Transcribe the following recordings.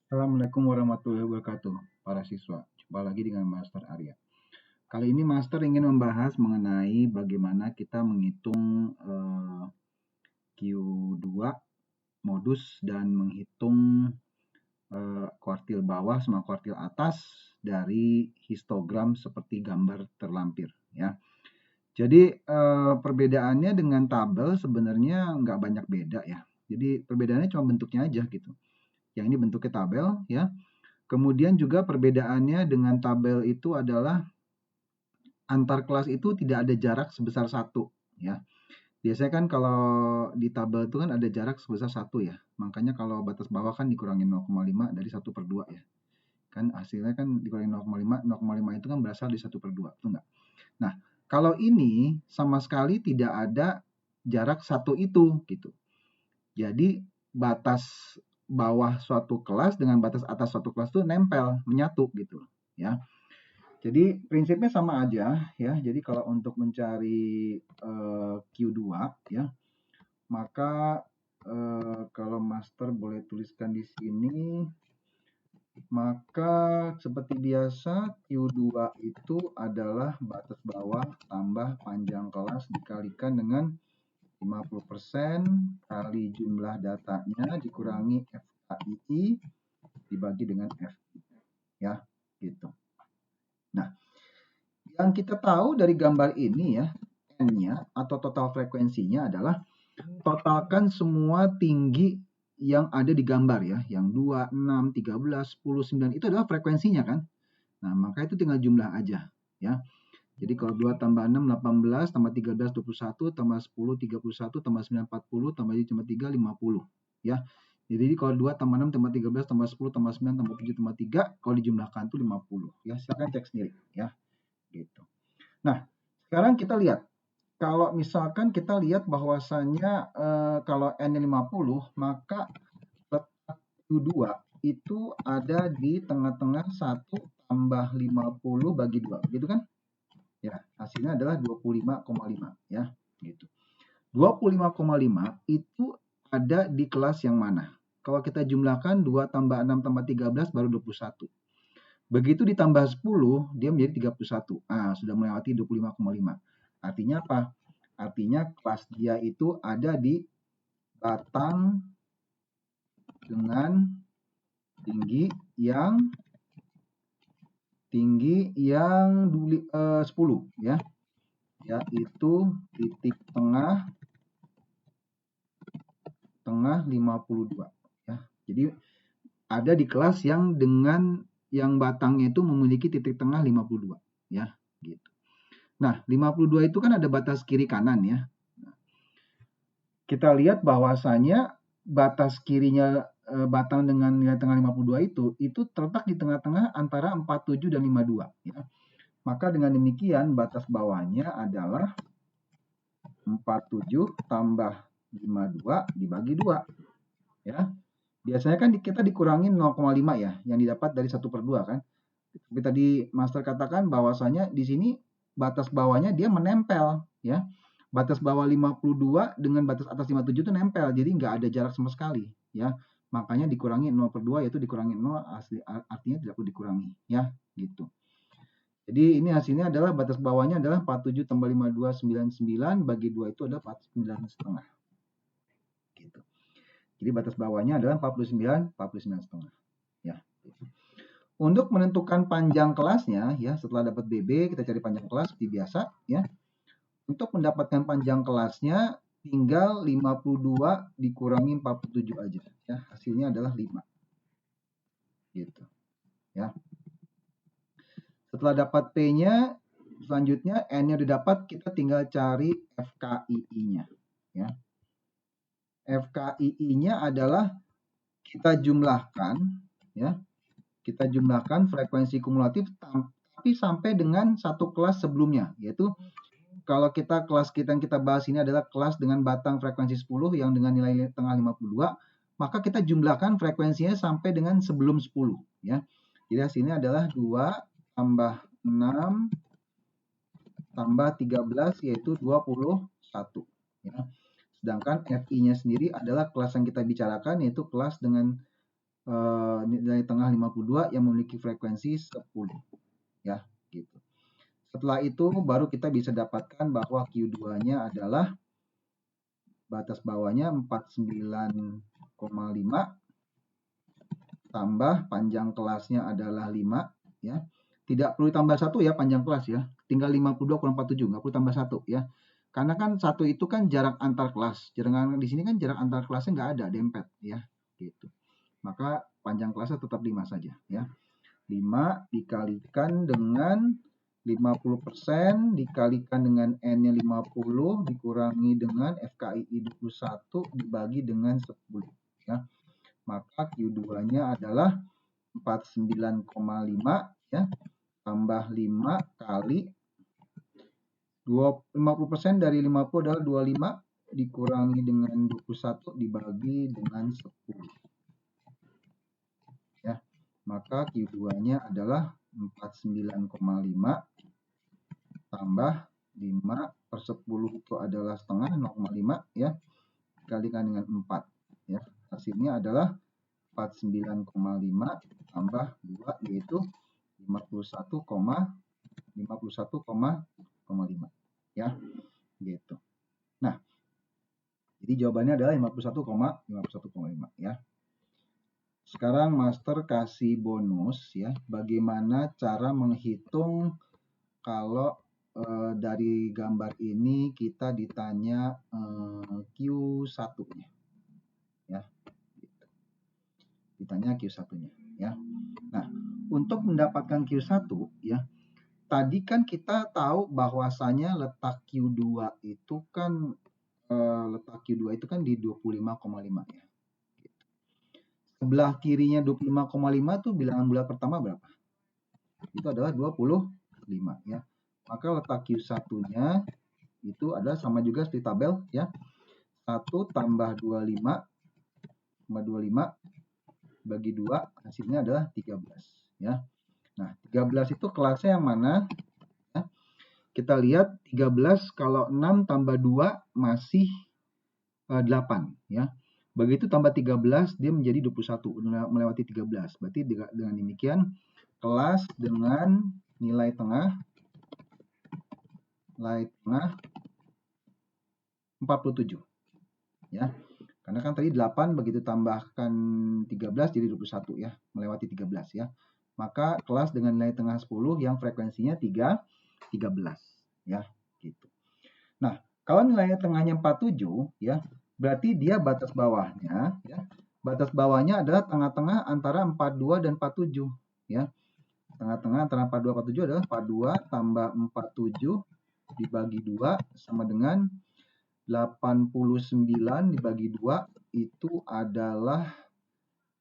Assalamualaikum warahmatullahi wabarakatuh, para siswa. Jumpa lagi dengan Master Arya. Kali ini Master ingin membahas mengenai bagaimana kita menghitung Q2 modus dan menghitung kuartil bawah sama kuartil atas dari histogram seperti gambar terlampir, ya. Jadi perbedaannya dengan tabel sebenarnya nggak banyak beda, ya. Jadi perbedaannya cuma bentuknya aja gitu. Yang ini bentuknya tabel, ya. Kemudian juga perbedaannya dengan tabel itu adalah antar kelas itu tidak ada jarak sebesar 1, ya. Biasanya kan kalau di tabel itu kan ada jarak sebesar 1, ya. Makanya kalau batas bawah kan dikurangin 0,5 dari 1/2, ya. Kan hasilnya kan dikurangin 0,5, 0,5 itu kan berasal dari 1/2, betul nggak? Nah, kalau ini sama sekali tidak ada jarak 1 itu gitu. Jadi batas bawah suatu kelas dengan batas atas suatu kelas itu nempel, menyatu gitu, ya. Jadi prinsipnya sama aja, ya. Jadi kalau untuk mencari Q2, ya, maka kalau master boleh tuliskan di sini, maka seperti biasa Q2 itu adalah batas bawah tambah panjang kelas dikalikan dengan 50% kali jumlah datanya dikurangi FKII dibagi dengan FI, ya, gitu. Nah, yang kita tahu dari gambar ini, ya, N-nya atau total frekuensinya adalah totalkan semua tinggi yang ada di gambar, ya, yang 2, 6, 13, 10, 9 itu adalah frekuensinya kan. Nah, maka itu tinggal jumlah aja, ya. Jadi kalau 2 tambah 6 18 tambah 13 21 tambah 10 31 tambah 9 40 tambah cuma 3 50, ya. Jadi kalau 2 tambah 6 tambah 13 tambah 10 tambah 9 tambah 7 tambah 3 kalau dijumlahkan itu 50, ya. Silakan cek sendiri, ya, gitu. Nah, sekarang kita lihat. Kalau misalkan kita lihat bahwasannya kalau N-nya 50, maka letak Q2 itu ada di tengah-tengah 1 tambah 50 bagi 2, gitu kan? Ya, hasilnya adalah 25,5, ya, gitu. 25,5 itu ada di kelas yang mana? Kalau kita jumlahkan 2 tambah 6 tambah 13 baru 21. Begitu ditambah 10, dia menjadi 31. Ah, sudah melewati 25,5. Artinya apa? Artinya kelas dia itu ada di batang dengan tinggi yang 10, ya. Yaitu titik tengah 52, ya. Jadi ada di kelas yang dengan yang batangnya itu memiliki titik tengah 52, ya, gitu. Nah, 52 itu kan ada batas kiri kanan, ya. Kita lihat bahwasanya batas kirinya batang dengan nilai tengah 52 itu terletak di tengah-tengah antara 47 dan 52, ya. Maka dengan demikian batas bawahnya adalah 47 tambah 52 dibagi 2, ya. Biasanya kan kita dikurangin 0,5, ya, yang didapat dari 1/2 kan. Tapi tadi Master katakan bahwasanya di sini batas bawahnya dia menempel, ya. Batas bawah 52 dengan batas atas 57 itu nempel, jadi nggak ada jarak sama sekali, ya. Makanya dikurangi 0/2 yaitu dikurangi 0 artinya tidak perlu dikurangi, ya, gitu. Jadi ini hasilnya adalah batas bawahnya adalah 47 tambah 52 99 bagi 2 itu adalah 49,5. Gitu. Jadi batas bawahnya adalah 49,5, ya. Untuk menentukan panjang kelasnya, ya, setelah dapat BB kita cari panjang kelas seperti biasa, ya. Untuk mendapatkan panjang kelasnya tinggal 52 dikurangi 47 aja, ya. Hasilnya adalah 5. Gitu, ya. Setelah dapat P-nya, selanjutnya N-nya udah dapat, kita tinggal cari FKII-nya, ya. FKII-nya adalah kita jumlahkan, ya. Kita jumlahkan frekuensi kumulatif tapi sampai dengan satu kelas sebelumnya, yaitu kalau kelas kita yang kita bahas ini adalah kelas dengan batang frekuensi 10 yang dengan nilai tengah 52, maka kita jumlahkan frekuensinya sampai dengan sebelum 10, ya. Jadi hasilnya adalah 2 tambah 6 tambah 13 yaitu 21, ya. Sedangkan FI-nya sendiri adalah kelas yang kita bicarakan yaitu kelas dengan nilai tengah 52 yang memiliki frekuensi 10 ya gitu. Setelah itu baru kita bisa dapatkan bahwa Q2-nya adalah batas bawahnya 49,5 tambah panjang kelasnya adalah 5 ya. Tidak perlu tambah 1 ya panjang kelas ya. Tinggal 52 kurang 47, nggak perlu tambah 1 ya. Karena kan 1 itu kan jarak antar kelas. Jarak di sini kan jarak antar kelasnya nggak ada, dempet ya gitu. Maka panjang kelasnya tetap 5 saja ya. 5 dikalikan dengan 50% dikalikan dengan N-nya 50 dikurangi dengan FKII 21 dibagi dengan 10 ya. Maka Q2-nya adalah 49,5 ya tambah 5 kali 50% dari 50 adalah 25 dikurangi dengan 21 dibagi dengan 10 ya. Maka Q2-nya adalah 49,5 tambah 5 per 10 itu adalah setengah 0,5 ya dikalikan dengan 4 ya. Hasilnya adalah 49,5 tambah 2 yaitu 51,5 ya gitu. Nah, jadi jawabannya adalah 51,5 ya. Sekarang master kasih bonus ya, bagaimana cara menghitung kalau dari gambar ini kita ditanya Q1-nya ya. Ditanya Q1-nya ya. Nah, untuk mendapatkan Q1 ya, tadi kan kita tahu bahwasanya letak Q2 itu kan di 25,5 ya. Sebelah kirinya 25,5 tuh bilangan bulat pertama berapa? Itu adalah 25 ya. Maka letak Q1-nya itu adalah sama juga di tabel ya. 1 tambah 25 bagi 2 hasilnya adalah 13 ya. Nah, 13 itu kelasnya yang mana? Ya. Kita lihat 13 kalau 6 tambah 2 masih 8 ya. Begitu tambah 13 dia menjadi 21 melewati 13. Berarti dengan demikian kelas dengan nilai tengah 47 ya. Karena kan tadi 8 begitu tambahkan 13 jadi 21 ya, melewati 13 ya. Maka kelas dengan nilai tengah 10 yang frekuensinya 13 ya, gitu. Nah, kalau nilai tengahnya 47 ya, berarti dia batas bawahnya ya. Batas bawahnya adalah tengah-tengah antara 42 dan 47 ya. Tengah-tengah antara 42 dan 47 adalah 42 tambah 47 dibagi 2 sama dengan 89 dibagi 2 itu adalah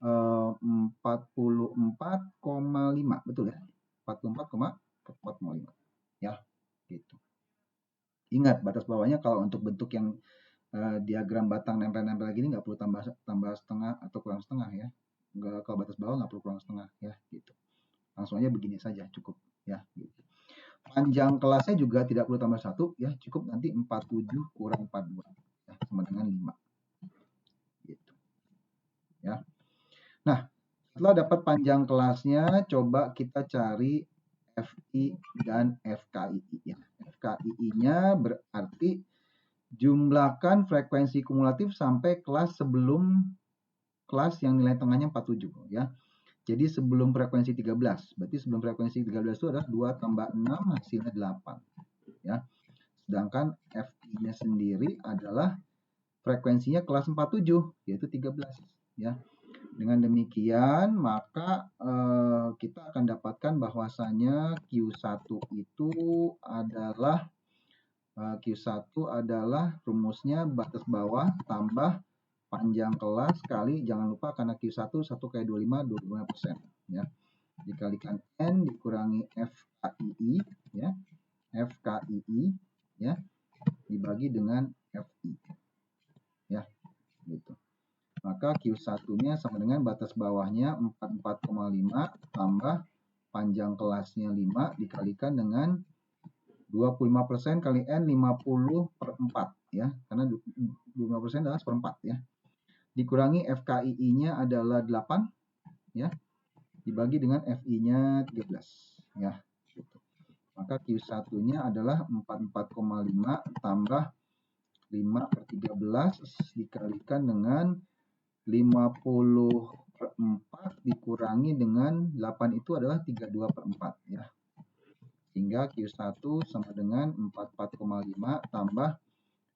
44,5 betul ya, 44,5 ya gitu. Ingat batas bawahnya kalau untuk bentuk yang diagram batang nempel-nempel gini nggak perlu tambah setengah atau kurang setengah ya. Kalau batas bawah nggak perlu kurang setengah ya gitu. Langsung aja begini saja cukup ya gitu. Panjang kelasnya juga tidak perlu tambah 1 ya, cukup nanti 47 kurang 42 ya, sama dengan 5 gitu ya. Nah, setelah dapat panjang kelasnya, coba kita cari FI dan FKII ya. FKII-nya berarti jumlahkan frekuensi kumulatif sampai kelas sebelum kelas yang nilai tengahnya 47 ya. Jadi sebelum frekuensi 13, berarti sebelum frekuensi 13 itu adalah 2 tambah 6 hasilnya 8 ya. Sedangkan FI-nya sendiri adalah frekuensinya kelas 47 yaitu 13 ya. Dengan demikian maka kita akan dapatkan bahwasanya Q1 itu adalah Q1 adalah rumusnya batas bawah tambah panjang kelas kali, jangan lupa karena Q1 1 kali 25% ya. Dikalikan N dikurangi FKII ya. FKII ya dibagi dengan FI ya gitu. Maka Q1-nya sama dengan batas bawahnya 44,5 tambah panjang kelasnya 5 dikalikan dengan 25% kali N 50/4 ya. Karena 25% adalah 1/4 ya. Dikurangi FKII-nya adalah 8 ya dibagi dengan FI-nya 13 ya. Gitu. Maka Q1-nya adalah 44,5 tambah 5/13 dikalikan dengan 50/4 dikurangi dengan 8 itu adalah 32/4 ya. Sehingga Q1 sama dengan 44,5 tambah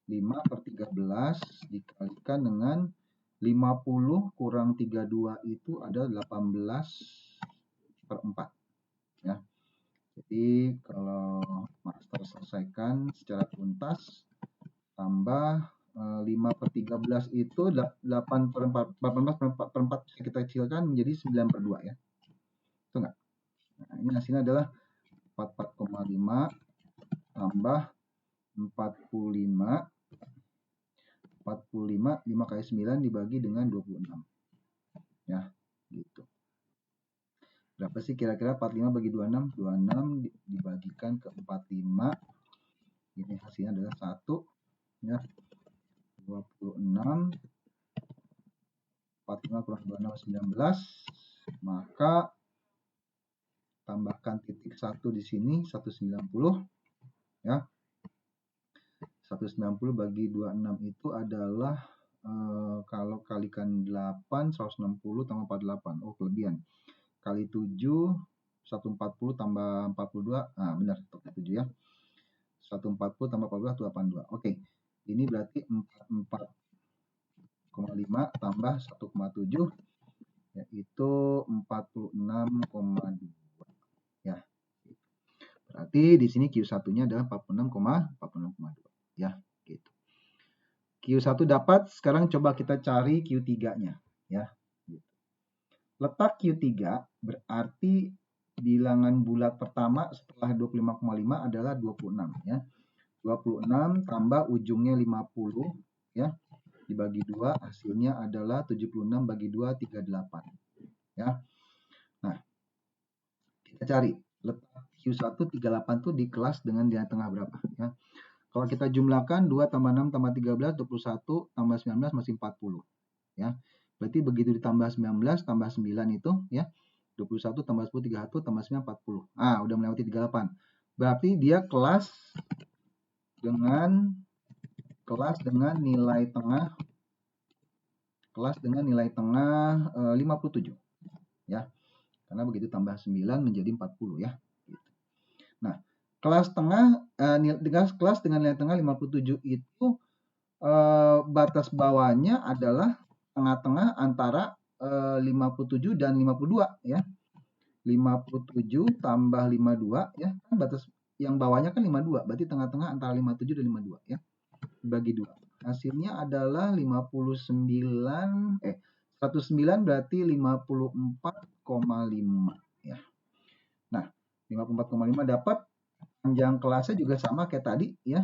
5/13 dikalikan dengan 50 kurang 32 itu adalah 18/4 ya. Jadi kalau master selesaikan secara tuntas tambah 5/13 itu 18/4 bisa kita kecilkan menjadi 9/2 ya. Itu enggak? Nah, ini hasilnya adalah 44,5 tambah 45 5 kali 9 dibagi dengan 26 ya gitu. Berapa sih kira-kira 45 bagi 26? 26 dibagikan ke 45, ini hasilnya adalah 1 ya. 26 45 kurang 26 19, maka tambahkan titik 1 di sini 190 ya. 190 bagi 26 itu adalah kalau kalikan 8 160 tambah 48. Oh, kelebihan. Kali 7 140 tambah 42. Nah, benar 7 ya. 140 tambah 14 itu 82. Oke. Ini berarti 44,5 tambah 1,7 yaitu 46,2 ya. Berarti di sini Q1-nya adalah 46,2 ya, gitu. Q1 dapat, sekarang coba kita cari Q3-nya ya. Letak Q3 berarti bilangan bulat pertama setelah 25,5 adalah 26 ya. 26 tambah ujungnya 50 ya. Dibagi 2 hasilnya adalah 76 bagi 2 38 ya. Nah, kita cari letak Q1 38 itu di kelas dengan nilai tengah berapa ya. Kalau kita jumlahkan 2 tambah 6 tambah 13 21 tambah 19 masih 40 ya. Berarti begitu ditambah 19 tambah 9 itu ya 21 tambah 10 31 tambah 9 40. Ah, udah melewati 38. Berarti dia kelas dengan nilai tengah 57 ya. Karena begitu tambah 9 menjadi 40 ya. Nah, kelas dengan nilai tengah 57 itu batas bawahnya adalah tengah-tengah antara 57 dan 52 ya. 57 tambah 52 ya, kan batas yang bawahnya kan 52, berarti tengah-tengah antara 57 dan 52 ya. Bagi 2. Hasilnya adalah 109 berarti 54,5 ya. Nah, 54,5 dapat, panjang kelasnya juga sama kayak tadi ya.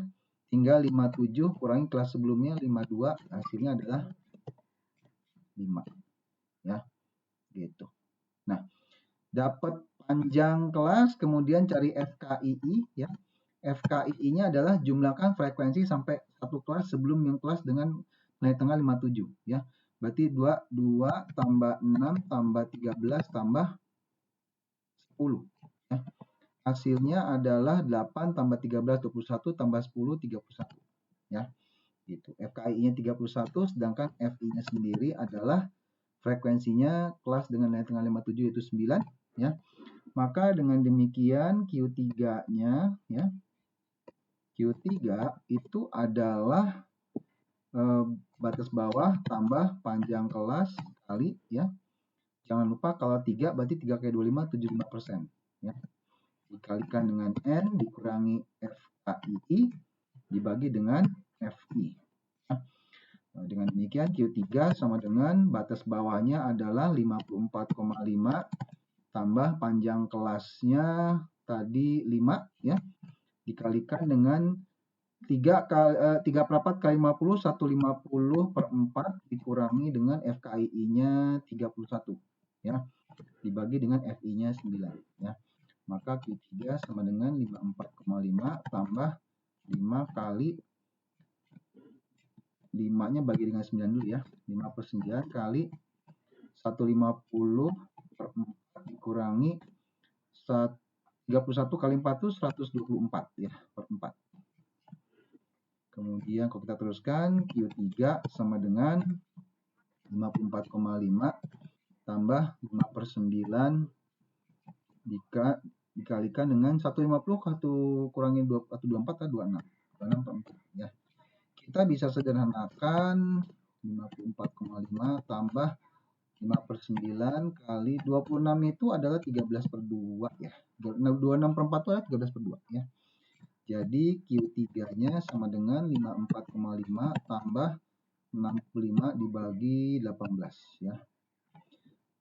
Tinggal 57 kurangi kelas sebelumnya 52, hasilnya adalah 5 ya. Gitu. Nah, dapat panjang kelas, kemudian cari FKII ya. FKII-nya adalah jumlahkan frekuensi sampai satu kelas sebelum yang kelas dengan nilai tengah 57 ya. Berarti 2 tambah 6 tambah 13 tambah 10 ya. Hasilnya adalah 8 tambah 13 21 tambah 10 31 ya. Gitu. FKII-nya 31, sedangkan FI-nya sendiri adalah frekuensinya kelas dengan nilai tengah 57 yaitu 9 ya. Maka dengan demikian Q3-nya ya. Q3 itu adalah batas bawah tambah panjang kelas kali ya. Jangan lupa kalau 3 berarti 3 kali 25 75% ya. Dikalikan dengan N dikurangi FKII dibagi dengan FI. Nah, dengan demikian Q3 sama dengan batas bawahnya adalah 54,5 tambah panjang kelasnya tadi 5 ya. Dikalikan dengan 3/4 kali 50 150/4 dikurangi dengan FKII-nya 31 ya. Dibagi dengan FI-nya 9 ya. Maka Q3 sama dengan 54,5 tambah 5 kali 5-nya bagi dengan 9 dulu ya. 5/9 kali 150 per 4 dikurangi 31 kali 4 itu 124 ya, per 4. Kemudian kalau kita teruskan, Q3 sama dengan 54,5 tambah 5 per 9 dikalikan dengan 150, 1 kurangi 124 atau 26. 26 per 4 ya. Kita bisa sederhanakan 54,5 tambah 5 per 9 kali 26 itu adalah 13 per 2 ya. 26 per 4 itu adalah 13 per 2 ya. Jadi Q3-nya sama dengan 54,5 tambah 65 dibagi 18 ya.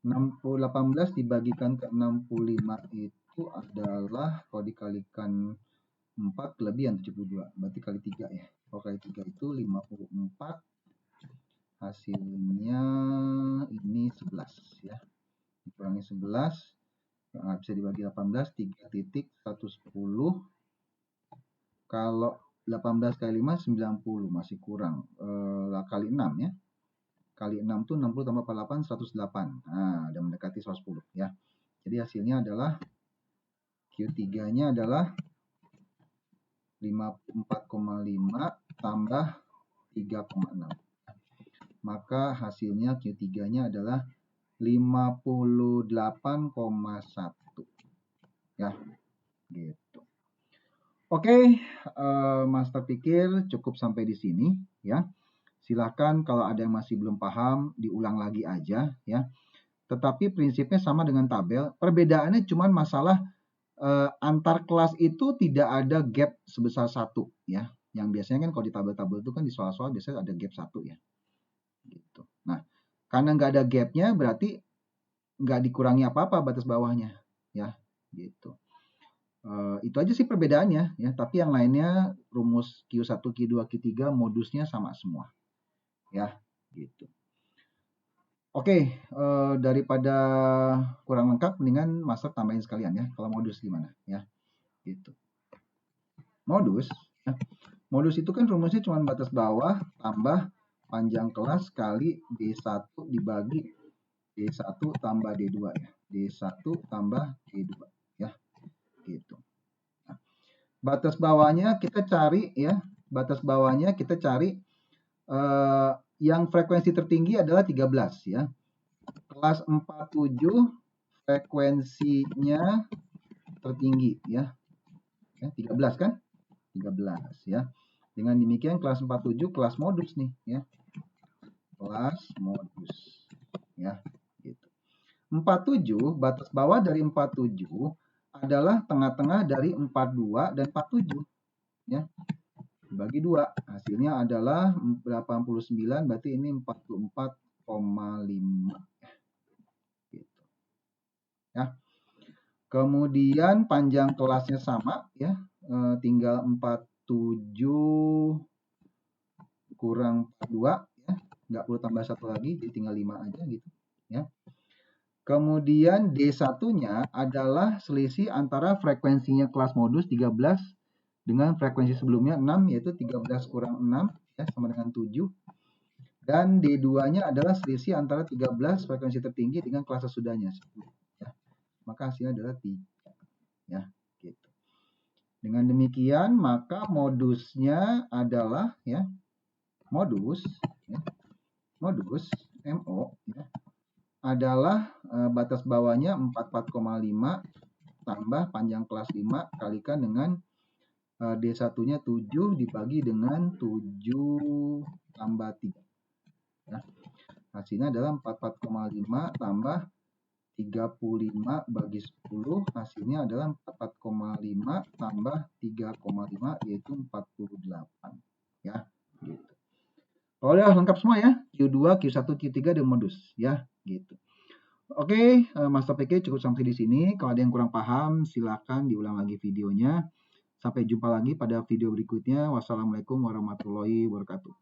18 dibagikan ke 65 itu adalah kalau dikalikan 4 kelebihan 72. Berarti kali 3 ya. Kalau kali 3 itu 54. Hasilnya ini 11 ya. Dikurangi 11. Nggak bisa dibagi 18. 3.110. Kalau 18 kali 5, 90. Masih kurang. Kali 6 ya. Kali 6 itu 60 tambah 48, 108. Nah, udah mendekati 110 ya. Jadi hasilnya adalah Q3-nya adalah 54,5 tambah 3,6. Maka hasilnya Q3-nya adalah 58,1. Ya, gitu. Oke, Master pikir cukup sampai di sini ya. Silahkan kalau ada yang masih belum paham, diulang lagi aja ya. Tetapi prinsipnya sama dengan tabel. Perbedaannya cuma masalah antar kelas itu tidak ada gap sebesar 1 ya. Yang biasanya kan kalau di tabel-tabel itu kan di soal-soal biasanya ada gap 1 ya. Gitu. Nah, karena nggak ada gapnya berarti nggak dikurangi apa-apa batas bawahnya ya. Gitu. Itu aja sih perbedaannya ya. Tapi yang lainnya rumus Q1, Q2, Q3 modusnya sama semua. Ya, gitu. Oke, daripada kurang lengkap, mendingan Master tambahin sekalian ya. Kalau modus gimana ya, gitu. Modus, ya. Modus itu kan rumusnya cuma batas bawah tambah panjang kelas kali D1 dibagi D1 tambah D2 ya. D1 tambah D2 ya, gitu. Nah, batas bawahnya kita cari ya. Batas bawahnya kita cari yang frekuensi tertinggi adalah 13 ya. Kelas 47 frekuensinya tertinggi ya. 13 kan? 13 ya. Dengan demikian kelas 47 kelas modus nih ya. Kelas modus ya, gitu. 47 batas bawah dari 47 adalah tengah-tengah dari 42 dan 47 ya. Bagi 2 hasilnya adalah 89, berarti ini 44,5 gitu. Ya. Kemudian panjang kelasnya sama ya, tinggal 47 kurang 42 ya, nggak perlu tambah 1 lagi, jadi tinggal 5 aja gitu ya. Kemudian D1-nya adalah selisih antara frekuensinya kelas modus 13 dengan frekuensi sebelumnya 6, yaitu 13 kurang 6 ya, sama dengan 7. Dan D2-nya adalah selisih antara 13 frekuensi tertinggi dengan kelas sesudahnya 10 ya. Maka hasilnya adalah 3 ya, gitu. Dengan demikian maka modusnya adalah ya, modus ya, modus MO ya, adalah batas bawahnya 44,5 tambah panjang kelas 5 kalikan dengan D1-nya 7 dibagi dengan 7 tambah 3 ya. Hasilnya adalah 44,5 tambah 35 bagi 10, hasilnya adalah 44,5 tambah 3,5 yaitu 48 ya, gitu. Kalau udah lengkap semua ya, Q2, Q1, Q3 dan modus ya, gitu. Oke, Master PK cukup sampai di sini. Kalau ada yang kurang paham, silakan diulang lagi videonya. Sampai jumpa lagi pada video berikutnya. Wassalamualaikum warahmatullahi wabarakatuh.